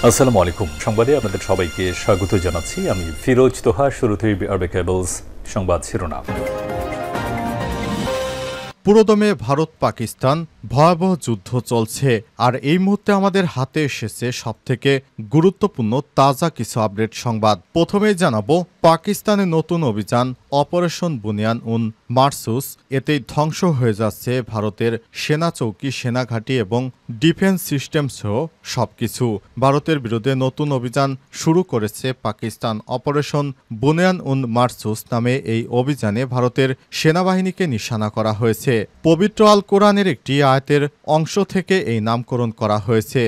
আসসালামু আলাইকুম। সংবাদে আপনাদের সবাইকে স্বাগত জানাচ্ছি। আমি ফিরোজ তোহা। শুরুতেই আরবে কেবলস সংবাদ শিরোনাম। পুরোদমে ভারত পাকিস্তান ভয়াবহ যুদ্ধ চলছে, আর এই মুহূর্তে আমাদের হাতে এসেছে সবথেকে গুরুত্বপূর্ণ তাজা কিছু আপডেট সংবাদ। প্রথমেই জানাবো পাকিস্তানের নতুন অভিযান অপারেশন বুনিয়ান উন মারসুস। এতেই ধ্বংস হয়ে যাচ্ছে ভারতের সেনা চৌকি, সেনাঘাঁটি এবং ডিফেন্স সিস্টেম সহ সবকিছু। ভারতের বিরুদ্ধে নতুন অভিযান শুরু করেছে পাকিস্তান। অপারেশন বুনিয়ান উন মারসুস নামে এই অভিযানে ভারতের সেনাবাহিনীকে নিশানা করা হয়েছে। পবিত্র আল কোরআনের একটি আয়াতের অংশ থেকে এই নামকরণ করা হয়েছে।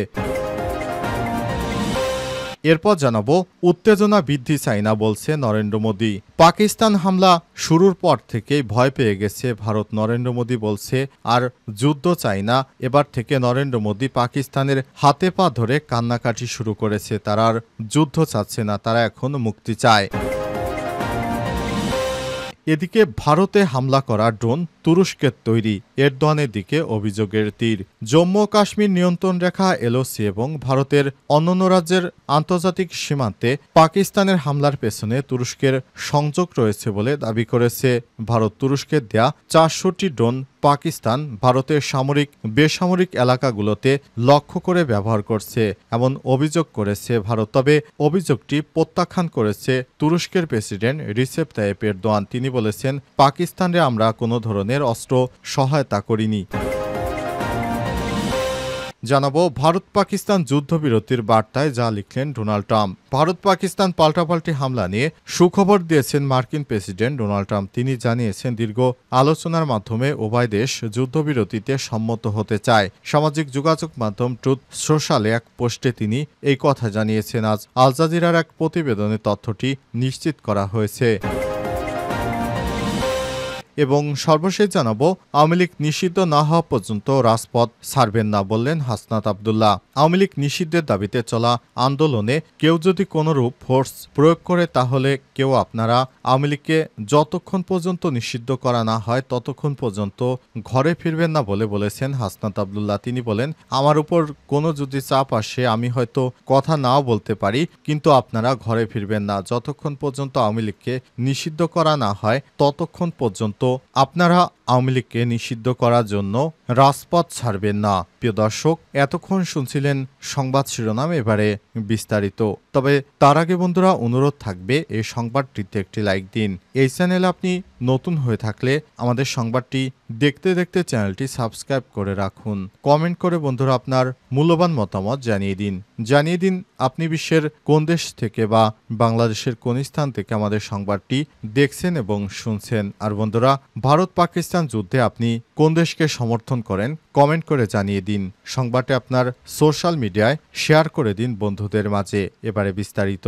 এরপর জানাবো উত্তেজনা বৃদ্ধি চাই না বলছে নরেন্দ্র মোদী। পাকিস্তান হামলা শুরুর পর থেকেই ভয় পেয়ে গেছে ভারত। নরেন্দ্র মোদী বলছে আর যুদ্ধ চাই না। এবার থেকে নরেন্দ্র মোদী পাকিস্তানের হাতে পা ধরে কান্নাকাটি শুরু করেছে। তারা আর যুদ্ধ চাচ্ছে না, তারা এখন মুক্তি চায়। এদিকে ভারতে হামলা করা ড্রোন তুরস্কের তৈরি, এরদোয়ানের দিকে অভিযোগের তীর। জম্মু ও কাশ্মীর নিয়ন্ত্রণ রেখা এলওসি এবং ভারতের অন্যান্য রাজ্যের আন্তর্জাতিক সীমান্তে পাকিস্তানের হামলার পেছনে তুরস্কের সংযোগ রয়েছে বলে দাবি করেছে ভারত। তুরস্কের দেয়া 400টি ড্রোন পাকিস্তান ভারতের সামরিক বেসামরিক এলাকাগুলোতে লক্ষ্য করে ব্যবহার করছে এমন অভিযোগ করেছে ভারত। তবে অভিযোগটি প্রত্যাখ্যান করেছে তুরস্কের প্রেসিডেন্ট রিসেপ তাইয়েপ এরদোয়ান। তিনি বলেছেন, পাকিস্তানে আমরা কোনো ধরনের অস্ত্র সহায়তা করিনি। জানাবো ভারত পাকিস্তান যুদ্ধবিরতির বার্তায় যা লিখলেন ডোনাল্ড ট্রাম্প। ভারত পাকিস্তান পাল্টাপাল্টি হামলা নিয়ে সুখবর দিয়েছেন মার্কিন প্রেসিডেন্ট ডোনাল্ড ট্রাম্প। তিনি জানিয়েছেন, দীর্ঘ আলোচনার মাধ্যমে উভয় দেশ যুদ্ধবিরতিতে সম্মত হতে চায়। সামাজিক যোগাযোগ মাধ্যম ট্রুথ সোশ্যালে এক পোস্টে তিনি এই কথা জানিয়েছেন। আজ আল জাজিরার এক প্রতিবেদনে তথ্যটি নিশ্চিত করা হয়েছে। এবং সর্বশেষ জানাবো আওয়ামী লীগ নিষিদ্ধ না হওয়া পর্যন্ত রাজপথ ছাড়বেন না বললেন হাসনাত আব্দুল্লাহ। আওয়ামী লীগ নিষিদ্ধের দাবিতে চলা আন্দোলনে কেউ যদি কোনোরূপ ফোর্স প্রয়োগ করে, তাহলে কেউ আপনারা আওয়ামী লীগকে যতক্ষণ পর্যন্ত নিষিদ্ধ করা না হয় ততক্ষণ পর্যন্ত ঘরে ফিরবেন না বলে বলেছেন হাসনাত আব্দুল্লাহ। তিনি বলেন, আমার উপর কোনো যদি চাপ আসে আমি হয়তো কথা নাও বলতে পারি, কিন্তু আপনারা ঘরে ফিরবেন না। যতক্ষণ পর্যন্ত আওয়ামী লীগকে নিষিদ্ধ করা না হয় ততক্ষণ পর্যন্ত আপনারা আওয়ামী লীগকে নিষিদ্ধ করার জন্য রাজপথ ছাড়বেন না। প্রিয় দর্শক, এতক্ষণ শুনছিলেন সংবাদ শিরোনাম, এবারে বিস্তারিত। তবে তার আগে বন্ধুরা অনুরোধ থাকবে এই সংবাদটিতে একটি লাইক দিন। এই চ্যানেলে আপনি নতুন হয়ে থাকলে আমাদের সংবাদটি দেখতে দেখতে চ্যানেলটি সাবস্ক্রাইব করে রাখুন। কমেন্ট করে বন্ধুরা আপনার মূল্যবান মতামত জানিয়ে দিন আপনি বিশ্বের কোন দেশ থেকে বা বাংলাদেশের কোন স্থান থেকে আমাদের সংবাদটি দেখছেন এবং শুনছেন। আর বন্ধুরা, ভারত পাকিস্তান যুদ্ধে আপনি কোন দেশকে সমর্থন করেন কমেন্ট করে জানিয়ে দিন। সংবাদটি আপনার সোশ্যাল মিডিয়ায় শেয়ার করে দিন বন্ধুদের মাঝে। এবারে বিস্তারিত।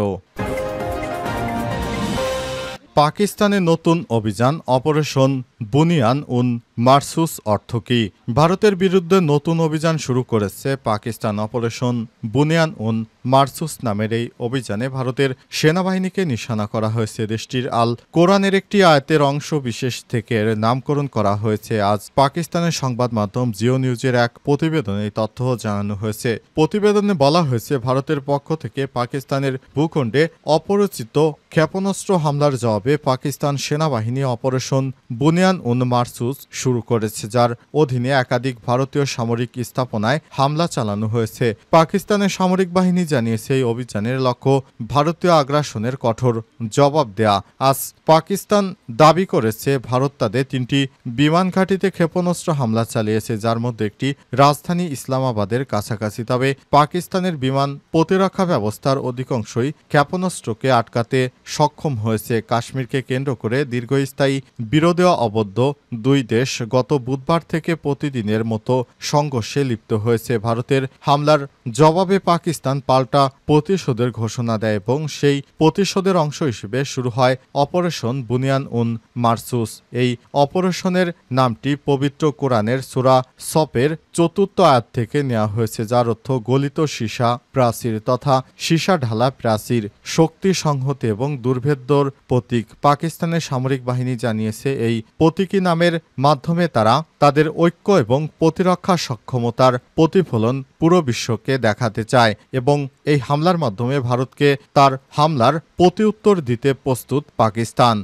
পাকিস্তানের নতুন অভিযান অপারেশন বুনিয়ান উন মারসুস অর্থ কি? ভারতের বিরুদ্ধে নতুন অভিযান শুরু করেছে পাকিস্তান। অপারেশন বুনিয়ান উন মারসুস নামের এই অভিযানে ভারতের সেনাবাহিনীকে নিশানা করা হয়েছে। দেশটির আল কোরআনের একটি আয়াতের অংশ বিশেষ থেকে নামকরণ করা হয়েছে। আজ পাকিস্তানের সংবাদ মাধ্যম জিও নিউজের এক প্রতিবেদনে এই তথ্য জানানো হয়েছে। প্রতিবেদনে বলা হয়েছে, ভারতের পক্ষ থেকে পাকিস্তানের ভূখণ্ডে অপরিচিত ক্ষেপণাস্ত্র হামলার জবাবে পাকিস্তান সেনাবাহিনী অপারেশন বুনিয়ান উন মারসুস শুরু করেছে, যার অধীনে একাধিক ভারতীয় সামরিক স্থাপনায় হামলা চালানো হয়েছে। পাকিস্তানের সামরিক বাহিনী জানিয়েছে, এই অভিযানের লক্ষ্য ভারতীয় আগ্রাসনের কঠোর জবাব দেয়া। আজ পাকিস্তান দাবি করেছে, ভারত তাদের 3টি বিমান ঘাঁটিতে ক্ষেপণাস্ত্র হামলা চালিয়েছে, যার মধ্যে একটি রাজধানী ইসলামাবাদের কাছাকাছি। তবে পাকিস্তানের বিমান প্রতিরক্ষা ব্যবস্থার অধিকাংশই ক্ষেপণাস্ত্রকে আটকাতে সক্ষম হয়েছে। কাশ্মীরকে কেন্দ্র করে দীর্ঘস্থায়ী বিরোধে অবদ্ধ দুই দেশ গত বুধবার থেকে প্রতিদিনের মতো সংঘর্ষে লিপ্ত হয়েছে। ভারতের হামলার জবাবে পাকিস্তান পাল্টা প্রতিশোধের ঘোষণা দেয় এবং সেই প্রতিশোধের অংশ হিসেবে শুরু হয় অপারেশন বুনিয়ান উন মারসুস। এই অপারেশনের নামটি পবিত্র কোরআনের সূরা সফের 4th আয়াত থেকে নেওয়া হয়েছে, যার অর্থ গলিত সীসা প্রাচীর তথা সীসা ঢালা প্রাচীর, শক্তি সংহতি এবং দুর্ভেদ্যর প্রতীক। পাকিস্তানের সামরিক বাহিনী জানিয়েছে, এই প্রতীকী নামের মাধ্যমে মাধ্যমে তারা তাদের ঐক্য এবং প্রতিরক্ষা সক্ষমতার প্রতিফলন পুরো বিশ্বকে দেখাতে চায় এবং এই হামলার মাধ্যমে ভারতকে তার হামলার প্রতিউত্তর দিতে প্রস্তুত পাকিস্তান।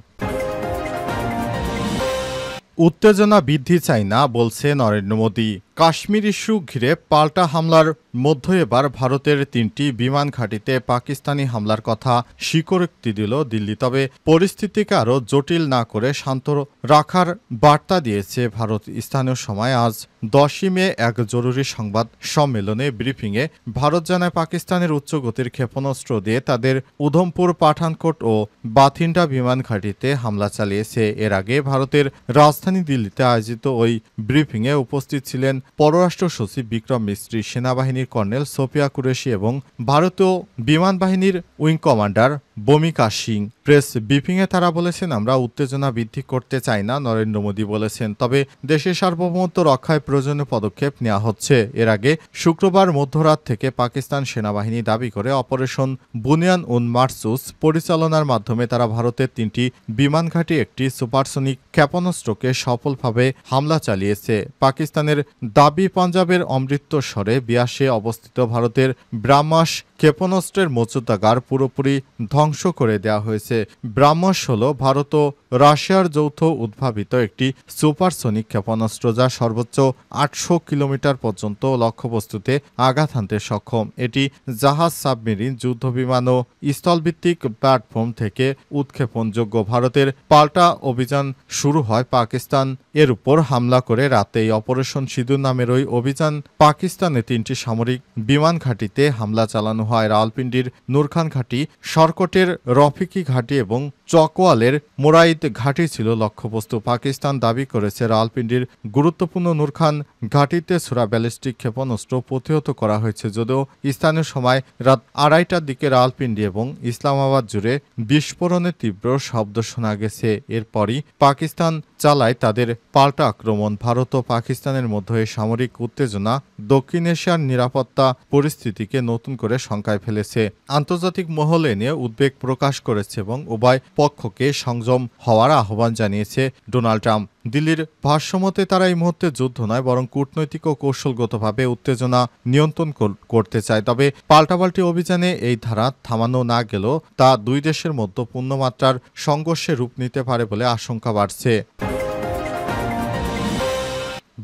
উত্তেজনা বৃদ্ধি চায় না বলছে নরেন্দ্র মোদী। কাশ্মীর ইস্যু ঘিরে পাল্টা হামলার মধ্যে এবার ভারতের ৩টি বিমান ঘাঁটিতে পাকিস্তানি হামলার কথা স্বীকারোক্তি দিল দিল্লি। তবে পরিস্থিতিকে আরও জটিল না করে শান্ত রাখার বার্তা দিয়েছে ভারত। স্থানীয় সময় আজ 10ই মে এক জরুরি সংবাদ সম্মেলনে ব্রিফিংয়ে ভারত জানায় পাকিস্তানের উচ্চগতির ক্ষেপণাস্ত্র দিয়ে তাদের উধমপুর, পাঠানকোট ও বাথিন্ডা বিমান ঘাঁটিতে হামলা চালিয়েছে। এর আগে ভারতের রাজধানী দিল্লিতে আয়োজিত ওই ব্রিফিংয়ে উপস্থিত ছিলেন পররাষ্ট্র সচিব বিক্রম মিস্ত্রি, সেনাবাহিনীর কর্নেল সোফিয়া কুরেশি এবং ভারতীয় বিমান বাহিনীর উইং কমান্ডার ভূমিকা সিং। প্রেস ব্রিফিংয়ে তারা বলেছেন, আমরা উত্তেজনা বৃদ্ধি করতে চাই না, নরেন্দ্র মোদী বলেছেন। তবে দেশের সার্বভৌমত্ব রক্ষায় প্রয়োজনীয় পদক্ষেপ নেওয়া হচ্ছে। এর আগে শুক্রবার মধ্যরাত থেকে পাকিস্তান সেনাবাহিনী দাবি করে অপারেশন বুনিয়ান উন মারসুস পরিচালনার মাধ্যমে তারা ভারতের 3টি বিমান ঘাঁটি, একটি সুপারসনিক ক্ষেপণাস্ত্রকে সফলভাবে হামলা চালিয়েছে। পাকিস্তানের দাবি, পাঞ্জাবের অমৃতসরে বিয়াসে অবস্থিত ভারতের ব্রাহ্মাস ক্ষেপণাস্ত্রের মজুদাগার পুরোপুরি ধ্বংস করে দেওয়া হয়েছে। ব্রাহ্মস হল ভারত ও রাশিয়ার যৌথ উদ্ভাবিত একটি সুপারসনিক ক্ষেপণাস্ত্র যা সর্বোচ্চ 800 কিলোমিটার পর্যন্ত লক্ষ্যবস্তুতে আঘাত হানতে সক্ষম। এটি জাহাজ, সাবমেরিন, যুদ্ধবিমান ও স্থলভিত্তিক প্ল্যাটফর্ম থেকে উৎক্ষেপণযোগ্য। ভারতের পাল্টা অভিযান শুরু হয় পাকিস্তান এর উপর হামলা করে রাতেই। অপারেশন সিঁদুর নামের ওই অভিযান পাকিস্তানে 3টি সামরিক বিমান ঘাঁটিতে হামলা চালানো হয়। রাওয়ালপিন্ডির নূরখান ঘাঁটি, সরকটের রফিকি ঘাঁটি এবং চকওয়ালের মোরাইদ ঘাঁটি ছিল লক্ষ্যবস্তু। পাকিস্তান দাবি করেছে রাওয়ালপিন্ডির গুরুত্বপূর্ণ নূরখান ঘাঁটিতে ছোড়া ব্যালিস্টিক ক্ষেপণাস্ত্র প্রতিহত করা হয়েছে। যদিও স্থানীয় সময় রাত 2:30টার দিকে রাওয়ালপিন্ডি এবং ইসলামাবাদ জুড়ে বিস্ফোরণের তীব্র শব্দ শোনা গেছে। এরপরই পাকিস্তান চালায় তাদের পাল্টা আক্রমণ। ভারত ও পাকিস্তানের মধ্যে সামরিক উত্তেজনা দক্ষিণ এশিয়ার নিরাপত্তা পরিস্থিতিকে নতুন করে শঙ্কায় ফেলেছে। আন্তর্জাতিক মহলে নিয়ে উদ্বেগ প্রকাশ করেছে এবং উভয় পক্ষকে সংযম হওয়ার আহ্বান জানিয়েছে ডোনাল্ড ট্রাম্প। দিল্লির ভাষ্যমতে তারা এই মুহূর্তে যুদ্ধ নয়, বরং কূটনৈতিক ও কৌশলগতভাবে উত্তেজনা নিয়ন্ত্রণ করতে চায়। তবে পাল্টাপাল্টি অভিযানে এই ধারা থামানো না গেলেও তা দুই দেশের মধ্যে পূর্ণমাত্রার সংঘর্ষে রূপ নিতে পারে বলে আশঙ্কা বাড়ছে।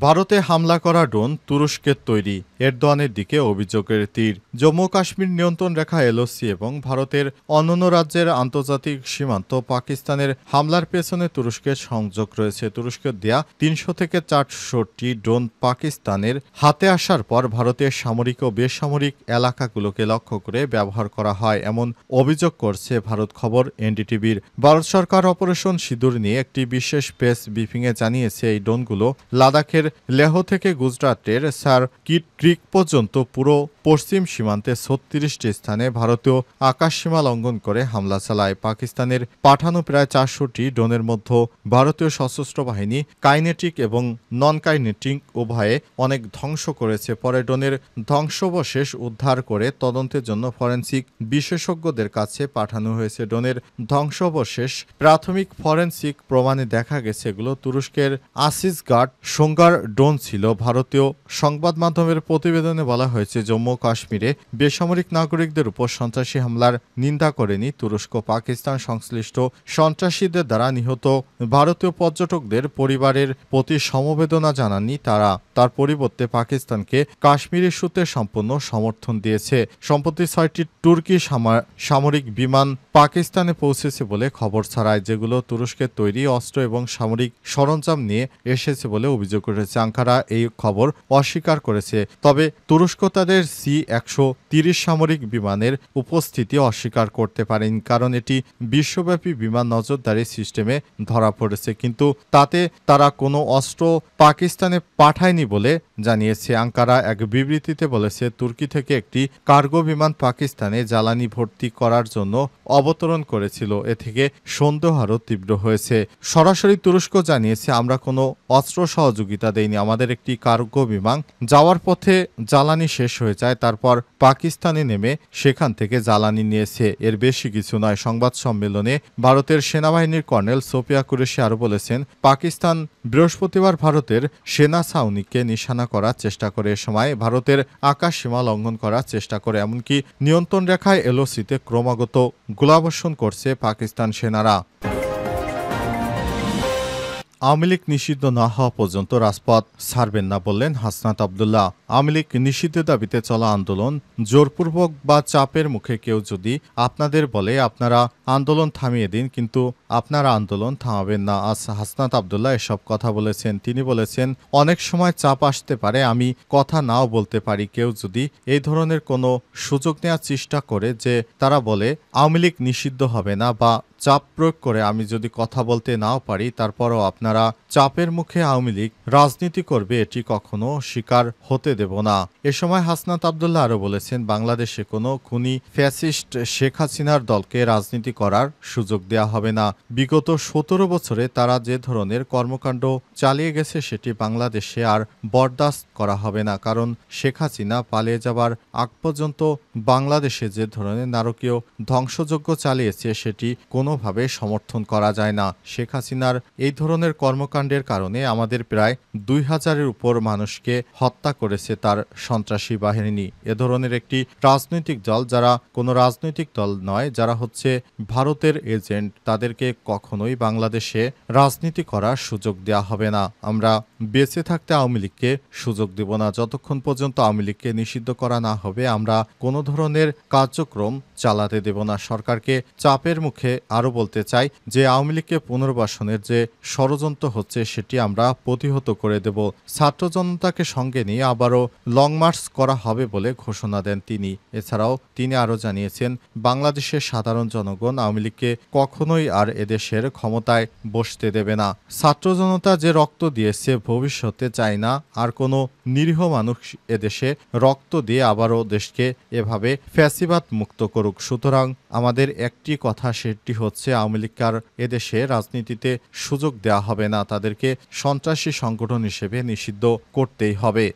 ভারতে হামলা করা ড্রোন তুরস্কের তৈরি, এরদোয়ানের দিকে অভিযোগের তীর। জম্মু কাশ্মীর নিয়ন্ত্রণ রেখা এলওসি এবং ভারতের অন্যান্য রাজ্যের আন্তর্জাতিক সীমান্ত পাকিস্তানের হামলার পেছনে তুরস্কের সংযোগ রয়েছে। তুরস্কের দেয়া 300 থেকে 400টি ড্রোন পাকিস্তানের হাতে আসার পর ভারতের সামরিক ও বেসামরিক এলাকাগুলোকে লক্ষ্য করে ব্যবহার করা হয়, এমন অভিযোগ করছে ভারত খবর এনডিটিভির। ভারত সরকার অপারেশন সিঁদুর নিয়ে একটি বিশেষ প্রেস ব্রিফিংয়ে জানিয়েছে, এই ড্রোনগুলো লাদাখের লেহ থেকে গুজরাটের সার্কিট ক্রিক পর্যন্ত পুরো পশ্চিম সীমান্তে 36টি স্থানে ভারতীয় আকাশসীমা লঙ্ঘন করে হামলা চালায়। পাকিস্তানের পাঠানো প্রায় 400টি ড্রোনের মধ্যে ভারতীয় সশস্ত্র বাহিনী কাইনেটিক এবং নন কাইনেটিক উভয়ে অনেক ধ্বংস করেছে। পরে ড্রোনের ধ্বংসাবশেষ উদ্ধার করে তদন্তের জন্য ফরেনসিক বিশেষজ্ঞদের কাছে পাঠানো হয়েছে। ড্রোনের ধ্বংসাবশেষ প্রাথমিক ফরেনসিক প্রমাণে দেখা গেছে এগুলো তুরস্কের আসিসগার্ড সোঙ্গার ড্রোন ছিল। ভারতীয় সংবাদ মাধ্যমের প্রতিবেদনে বলা হয়েছে, জম্মু কাশ্মীরে বেসামরিক নাগরিকদের উপর সন্ত্রাসী হামলার নিন্দা করেনি তুরস্ক। পাকিস্তান সংশ্লিষ্ট সন্ত্রাসীদের দ্বারা নিহত ভারতীয় পর্যটকদের পরিবারের প্রতি সমবেদনা জানাননি তারা। তার পরিবর্তে পাকিস্তানকে কাশ্মীর ইস্যুতে সম্পূর্ণ সমর্থন দিয়েছে। সম্প্রতি 6টি তুর্কি সামরিক বিমান পাকিস্তানে পৌঁছেছে বলে খবর ছড়ায়, যেগুলো তুরস্কের তৈরি অস্ত্র এবং সামরিক সরঞ্জাম নিয়ে এসেছে বলে অভিযোগ করেছে। আঙ্কারা এই খবর অস্বীকার করেছে। তবে তুরস্ক তাদের C-130 সামরিক বিমানের উপস্থিতি অস্বীকার করতে পারেন, কারণ এটি বিশ্বব্যাপী বিমান নজরদারি সিস্টেমে ধরা পড়েছে। কিন্তু তাতে তারা কোনো অস্ত্র পাকিস্তানে পাঠায়নি বলে জানিয়েছে। আঙ্কারা এক বিবৃতিতে বলেছে, তুর্কি থেকে একটি কার্গো বিমান পাকিস্তানে জ্বালানি ভর্তি করার জন্য অবতরণ করেছিল। এ থেকে সন্দেহ আরও তীব্র হয়েছে। সরাসরি তুরস্ক জানিয়েছে, আমরা কোনো অস্ত্র সহযোগিতা দেইনি, আমাদের একটি কার্গো বিমান যাওয়ার পথে জ্বালানি শেষ হয়ে যায়, তারপর পাকিস্তানে নেমে সেখান থেকে জ্বালানি নিয়েছে, এর বেশি কিছু নয়। সংবাদ সম্মেলনে ভারতের সেনাবাহিনীর কর্নেল সোফিয়া কুরেশি আরও বলেছেন, পাকিস্তান বৃহস্পতিবার ভারতের সেনা ছাউনিকে নিশানা করার চেষ্টা করে। এ সময় ভারতের আকাশ সীমা লঙ্ঘন করার চেষ্টা করে, এমনকি নিয়ন্ত্রণ রেখায় এলওসিতে ক্রমাগত গোলাবর্ষণ করছে পাকিস্তান সেনারা। আওয়ামী লীগ নিষিদ্ধ না হওয়া পর্যন্ত রাজপথ ছাড়বেন না বললেন হাসনাত আব্দুল্লাহ। আওয়ামী লীগ নিষিদ্ধের দাবিতে চলা আন্দোলন জোরপূর্বক বা চাপের মুখে কেউ যদি আপনাদের বলে আপনারা আন্দোলন থামিয়ে দিন, কিন্তু আপনারা আন্দোলন থামাবেন না। আজ হাসনাত আব্দুল্লাহ এসব কথা বলেছেন। তিনি বলেছেন, অনেক সময় চাপ আসতে পারে, আমি কথা নাও বলতে পারি। কেউ যদি এই ধরনের কোনো সুযোগ নেওয়ার চেষ্টা করে যে তারা বলে আওয়ামী লীগ নিষিদ্ধ হবে না বা চাপ প্রয়োগ করে আমি যদি কথা বলতে নাও পারি, তারপরও আপনারা চাপের মুখে আওয়ামী লীগ রাজনীতি করবে, এটি কখনো স্বীকার হতে দেব না। এ সময় হাসনাত আব্দুল্লাহ আরও বলেছেন, বাংলাদেশে কোনো খুনি ফ্যাসিস্ট শেখ হাসিনার দলকে রাজনীতি করার সুযোগ দেওয়া হবে না। বিগত ১৭ বছরে তারা যে ধরনের কর্মকাণ্ড চালিয়ে গেছে সেটি বাংলাদেশে আর বরদাস্ত করা হবে না। কারণ শেখ হাসিনা পালিয়ে যাবার আগ পর্যন্ত বাংলাদেশে যে ধরনের নারকীয় ধ্বংসযজ্ঞ চালিয়েছে সেটি কোনোভাবে সমর্থন করা যায় না। শেখ হাসিনার এই ধরনের কর্মকাণ্ডের কারণে আমাদের প্রায় ২,০০০-এর উপর মানুষকে হত্যা করেছে তার সন্ত্রাসী বাহিনী। এ ধরনের একটি রাজনৈতিক দল, যারা কোনো রাজনৈতিক দল নয়, যারা হচ্ছে ভারতের এজেন্ট, তাদেরকে কখনোই বাংলাদেশে রাজনীতি করার সুযোগ দেওয়া হবে না। আমরা বেঁচে থাকতে আওয়ামী লীগকে সুযোগ দেব না। যতক্ষণ পর্যন্ত আওয়ামী লীগকে নিষিদ্ধ করা না হবে আমরা কোনো ধরনের কার্যক্রম চালাতে দেব না। সরকারকে চাপের মুখে আরও বলতে চাই যে আওয়ামী লীগকে পুনর্বাসনের যে ষড়যন্ত্র হচ্ছে সেটি আমরা প্রতিহত করে দেব। ছাত্র জনতাকে সঙ্গে নিয়ে আবারও লং মার্চ করা হবে বলে ঘোষণা দেন তিনি। এছাড়াও তিনি আরও জানিয়েছেন, বাংলাদেশের সাধারণ জনগণ আওয়ামী লীগকে কখনোই আর এদেশের ক্ষমতায় বসতে দেবে না। ছাত্র জনতা যে রক্ত দিয়েছে, ভবিষ্যতে চায় না আর কোনো নিরীহ মানুষ এদেশে রক্ত দিয়ে আবারও দেশকে এভাবে ফ্যাসিবাদ মুক্ত করুক। সুতরাং আমাদের একটি কথা, সেটি হচ্ছে আওয়ামী লীগকে আর এদেশে রাজনীতিতে সুযোগ দেওয়া হবে না। তাদেরকে সন্ত্রাসী সংগঠন হিসেবে নিষিদ্ধ করতেই হবে।